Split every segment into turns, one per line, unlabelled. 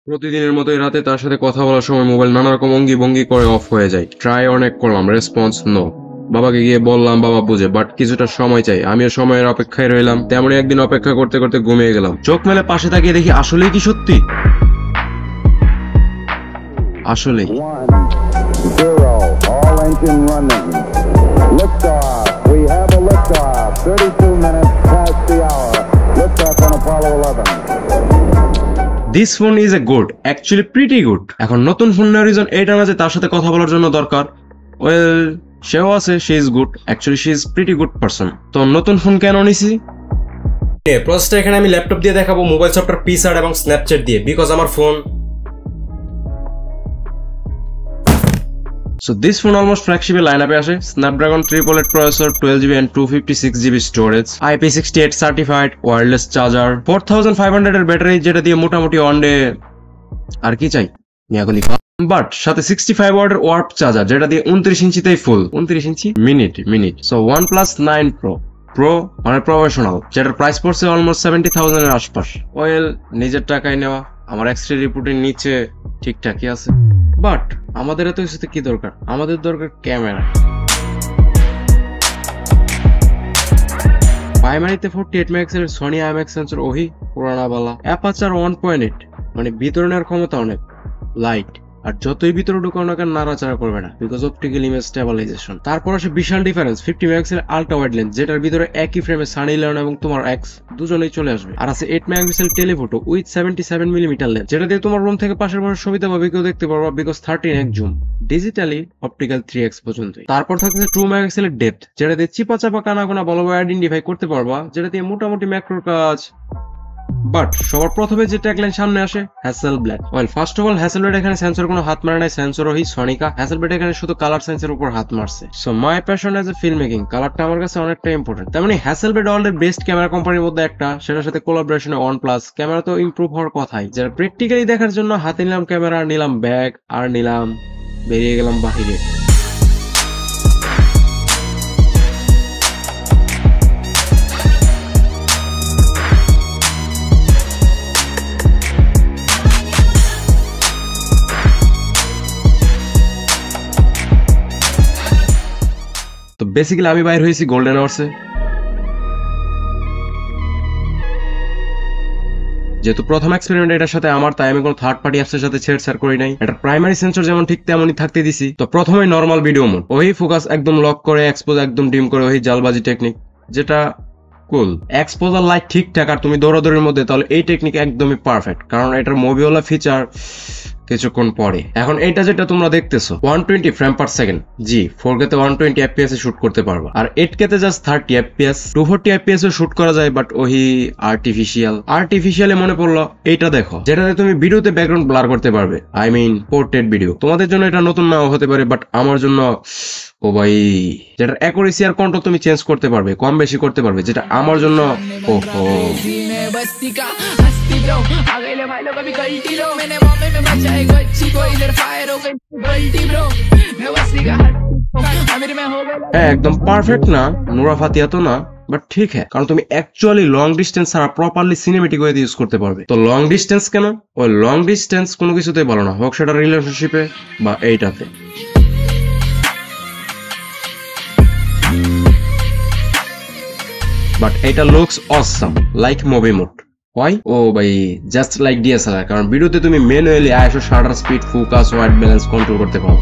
প্রতিদিনের মতোই রাতে তার সাথে কথা বলার সময় মোবাইল নানা রকম অঙ্গি ভঙ্গি করে অফ হয়ে যায়। ট্রাই অনেক করলাম, রেসপন্স নো। বাবাকে গিয়ে বললাম, বাবা বুঝে, বাট কিছুটা সময় চাই। আমিও সময়ের অপেক্ষায় রইলাম। তেমনই একদিন অপেক্ষা করতে করতে ঘুমিয়ে গেলাম। চোখ মেলে পাশে তাকিয়ে দেখি আসলেই কি সত্যি, আসলেই।
1-0, all engine running. Liftoff. We have a liftoff. 32 minutes past the hour. Liftoff on Apollo 11.
This phone is a good, actually pretty good. এখন নতুন ফোন নেওয়ার রিজন এইটা না যে তার সাথে কথা বলার জন্য দরকার। ওয়েল, সেও আছে, she is good, actually she is pretty good person. তো নতুন ফোন কেন নিছি? প্রসেসটা এখানে আমি ল্যাপটপ দিয়ে দেখাবো, মোবাইল সফটওয়্যার পিসার্ট এবং স্ন্যাপচ্যাট দিয়ে, বিকজ আমার phone. So this phone almost flagship lineup আসে। Snapdragon 888 processor, 12GB and 256GB storage, IP68 certified, wireless charger, 4500 এর ব্যাটারি, যেটা দিয়ে মোটামুটি ওয়ান ডে আর কি চাই মিয়াগুলি। বাট সাথে 65 ওয়াটের ওয়ার্প চার্জার, যেটা দিয়ে 29 ইঞ্চিতেই ফুল। 29 ইঞ্চি মিনিট। সো OnePlus 9 Pro মানে প্রফেশনাল, যেটার প্রাইস পড়ছে অলমোস্ট 70,000 এর আশপাশ। ওয়েল, নিজের টাকায় নেওয়া, আমার এক্সরে রিপোর্টের নিচে ঠিকঠাকই আছে। বাট আমাদের এত কিছুতে কি দরকার? আমাদের দরকার ক্যামেরা। প্রাইমারিতে 48 মেগাপিক্সেলের সনি IMX সেন্সর, ওহি পুরানা বালা। অ্যাপারচার 1.8, মানে বিতরণের ক্ষমতা অনেক, লাইট। আর যতই ভিতরে ঢুকাও না কেন নাড়াচাড়া করবে না, বিকজ অপটিক্যাল ইমেজ স্টেবিলাইজেশন। তারপর আসে বিশাল difference, 50 megapixel ultra wide lens, যেটার ভিতরে একই ফ্রেমে সানি লিওন এবং তোমার এক্স দুজনেই চলে আসবে। আর আছে 8 megapixel telephoto with 77 millimetre lens, যেটা দিয়ে তোমার রুম থেকে পাশের পাশের ছবিতে পাবে কেউ দেখতে পারবা, because 13x zoom, digitally optical 3x পর্যন্ত। তারপর থাকছে 2 মেগাপিক্সেলের ডেপথ, যেটা দিয়ে চিপা চাপা কানা কোনা ভালোভাবে আইডেন্টিফাই করতে পারবা, যেটা দিয়ে মোটামুটি ম্যাক্রোর কাজ। বাট সবার প্রথমে যে ট্যাগলাইন সামনে আসে, হ্যাসেলব্লেড। ওয়েল, ফার্স্ট অফ অল, হ্যাসেলব্লেড এখানে সেন্সর কোনো হাত মারে নাই, সেন্সর ওই সনিকা। হ্যাসেলব্লেড এখানে শুধু কালার সেন্সের উপর হাত মারছে। So my passion as a film making, কালারটা আমার কাছে অনেকটা ইম্পর্টেন্ট। তেমনি হ্যাসেলব্লেড ওয়ার্ল্ডের বেস্ট ক্যামেরা কোম্পানির মধ্যে একটা, সেটার সাথে কোলাবোরেশনে OnePlus। ক্যামেরা তো ইমপ্রুভ হওয়ার কথাই, যেটা প্র্যাকটিক্যালি দেখার জন্য হাতে নিলাম ক্যামেরা, নিলাম ব্যাগ, আর নিলাম বেরিয়ে গেলাম বাহিরে। তো বেসিক্যালি আমি বাইর হয়েছি গোল্ডেন আওয়ার্সে। যেহেতু প্রথম এক্সপেরিমেন্ট এটার সাথে আমার, তাই আমি কোনো থার্ড পার্টি অ্যাপসের সাথে ছেড়ছাড় করি নাই। এটা প্রাইমারি সেন্সর যেমন ঠিক তেমনই থাকতে দিছি। তো প্রথমেই নর্মাল ভিডিও মোড, ওই ফোকাস একদম লক করে, এক্সপোজ একদম ডিম করে, ওই জালবাজি টেকনিক, যেটা কুল। এক্সপোজার লাইট ঠিকঠাক আর তুমি দৌড়াদৌড়ির মধ্যে, তাহলে এই টেকনিক একদমই পারফেক্ট, কারণ এটার মুভিওয়ালা ফিচার কিছুক্ষণ পরে। এখন এটা যেটা তোমরা দেখতেছো 120 ফ্রেম পার সেকেন্ড, জি 4K তে 120 FPS এ শুট করতে পারবা, আর 8K তে জাস্ট 30 FPS, 240 FPS এ শুট করা যায়, বাট ওহি আর্টিফিশিয়ালি মনে পড়লো এইটা দেখো, যেটাতে তুমি ভিডিওতে ব্যাকগ্রাউন্ড ব্লার করতে পারবে, আই মিন পোর্ট্রেট ভিডিও। তোমাদের জন্য এটা নতুন নাও হতে পারে, বাট আমার জন্য ও ভাই, যেটার অ্যাকুরেসি আর কন্ট্রোল তুমি চেঞ্জ করতে পারবে, কম বেশি করতে পারবে, যেটা আমার জন্য ওহো। একদম পারফেক্ট না, নুরা ফাতিয়া তো না, বাট ঠিক হ্যাঁ, কারণ তুমি অ্যাকচুয়ালি লং ডিস্টেন্স ছাড়া প্রপারলি সিনেমেটিক ওয়েতে ইউজ করতে পারবে। তো লং ডিস্টেন্স কেন? ওই লং ডিস্টেন্স কোনো কিছুতেই ভালো না, হোক সেটা রিলেশনশিপে বা এইটাতে। বাট এটা looks awesome like movie mode. Why? ও ভাই, জাস্ট লাইক DSLR, কারণ ভিডিওতে তুমি manually ISO, shutter speed, focus, white balance control করতে পারো।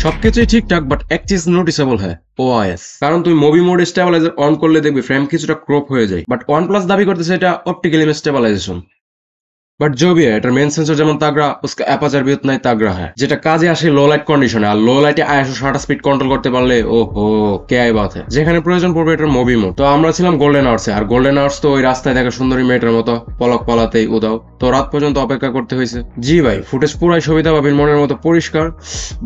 সবকিছুই ঠিকঠাক, বাট এক চিজ নোটিসেবল হয়, OIS। কারণ তুমি মুভি মোড স্টেবিলাইজার অন করলে দেখবে ফ্রেম কিছুটা ক্রপ হয়ে যায়, বাট OnePlus দাবি করতেছে এটা অপটিক্যাল ইমেজ স্টেবিলাইজেশন। बट जो भी है एटार मेन सेंसर जेमन तागड़ा उसका অ্যাপাচার भी उतना ही तागड़ा है যেটা কাজে আসে লো লাইট কন্ডিশনে আর লো লাইটে আইএসও 60 স্পিড কন্ট্রোল করতে পারলে ওহো কে আই বাত है যেখানে প্রয়োজন পড়বে এটার মুভি মোড তো আমরা ছিলাম গোল্ডেন আওয়ার্সে আর গোল্ডেন আওয়ার্স তো ওই রাস্তায় দেখা সুন্দরী মেয়েটার মতো পলক পালাতেই উদাও তো রাত পর্যন্ত অপেক্ষা করতে হয়েছে জি ভাই ফুটেজ পুরাই সবিতা ভাবির মনের মতো পরিষ্কার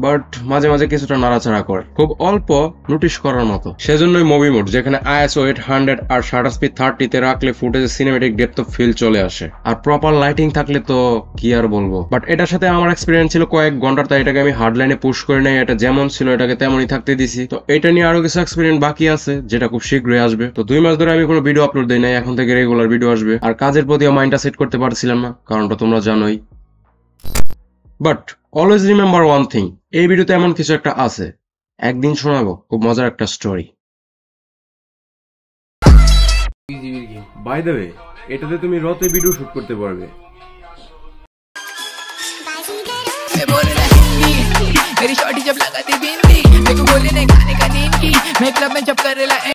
বাট মাঝে মাঝে কিছুটা নাড়াচাড়া করে খুব অল্প নোটিশ করার মতো সেজন্যই মুভি মোড যেখানে আইএসও 800 আর 60 স্পিড 30 তে রাখলে ফুটেজে সিনেমেটিক ডেপথ অফ ফিল চলে আসে আর প্রপার লাইটিং থাকলে তো কি আর বলবো বাট এটার সাথে আমার এক্সপেরিয়েন্স ছিল কয়েক ঘন্টার তাই এটাকে আমি হার্ড লাইনে পুশ করে নাই এটা যেমন ছিল এটাকে তেমনই থাকতে দিছি তো এটা নিয়ে আরো কিছু এক্সপেরিয়েন্স বাকি আছে যেটা খুব শীঘ্রই আসবে তো 2 মাস ধরে আমি কোনো ভিডিও আপলোড দেই নাই এখন থেকে রেগুলার ভিডিও আসবে আর কাজের প্রতিও মাইন্ডটা সেট করতে পারছিলাম না কারণটা তোমরা জানোই but always remember one thing এই ভিডিওতে এমন কিছু একটা আছে একদিন শোনাবো খুব মজার একটা স্টোরি বাই দ্য ওয়ে এটাতে তুমি রতে ভিডিও শুট করতে পারবে
मेरी शॉटी जब लगाती बिंदी मेरे को बोले नहीं खाने का नींद की मैं क्लब में जब कर